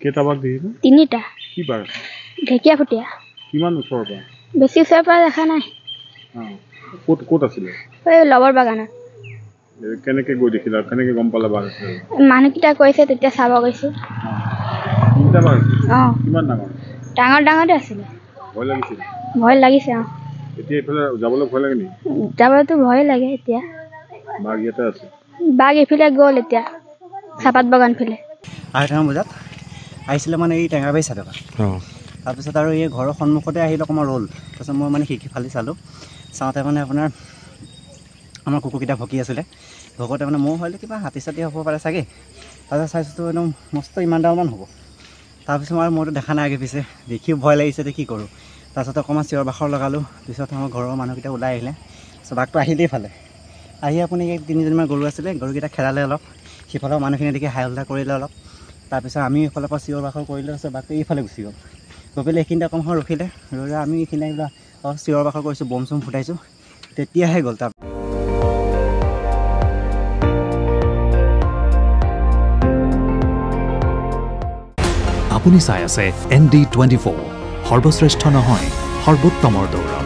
কেইটা বাঘ দেখিছে? তিনিটা। কি বাঘ? ঢেকীয়া ফুটীয়া। কিমান ওচৰৰ পৰা? বেছি ওচৰৰ পৰা দেখা নাই। ক'ত আছিলে? এই লগৰ বাগানত। কেনেকে গৈ দেখিলা? কেনেকে গম পালা বাঘ আছে? মানুহকেইটা কৈছে তেতিয়া চাব গৈছো। তিনিটা বাঘ? কিমান ডাঙৰ? ডাঙৰতে আছিলে। ভয় লাগিছিল? ভয় লাগিছে। এতিয়া এইফালে যাবলৈ ভয় লাগে নেকি? যাবলৈতো ভয় লাগে এতিয়া। বাঘ ইয়াতে আছে? বাঘ এইফালে গ'ল এতিয়া চাহপাত বাগান ফালে। 8টা বজাত আহিছিলে মানে এই টেঙাবাৰী চাইডৰ পৰা। তাৰপিছত আৰু এই ঘৰৰ সন্মুখতে আহিলে অকণমান ৰ'ল। তাৰপিছত মই মানে খিৰিকি ফালি চালোঁ। চাওঁতে মানে আপোনাৰ আমাৰ কুকুৰকেইটা ভকি আছিলে। ভকতে মানে মই ভাবিলোঁ কিবা হাতী চাতী হ'ব পাৰে চাগে। তাৰপিছত চাইছোঁ একদম মস্ত ইমান ডাঙৰমান হ'ব। তাৰপিছত আৰু মইতো দেখা নাই আগে পিছে, দেখিও ভয় লাগিছে যে কি কৰোঁ। তাৰপিছত অকণমান চিঞৰ বাখৰ লগালোঁ। পিছত আমাৰ ঘৰৰ মানুহকেইটা ওলাই আহিলে। তাৰপিছত বাঘটো আহিলেই ফালে আহি আপুনি এই 3জনীমান গৰু আছিলে, গৰুকেইটা খেলালে অলপ। সিফালৰ মানুহখিনি দেখি হাই হল্লা কৰিলে অলপ। তাৰপিছত আমি এইফালৰ পৰা চিঞৰ বাখৰ কৰিলোঁ। তাৰপিছত বাঘটো এইফালে গুচি গ'ল। গৈ পেলাই এইখিনিতে অকণমান সময় ৰখিলে। ৰৈ আমি এইখিনি চিঞৰ বাখৰ কৰিছোঁ, বম চম ফুটাইছোঁ। তেতিয়াহে গ'ল। তাৰ আপুনি চাই আছে ND24, সৰ্বশ্ৰেষ্ঠ নহয় সৰ্বোত্তমৰ দৌৰ।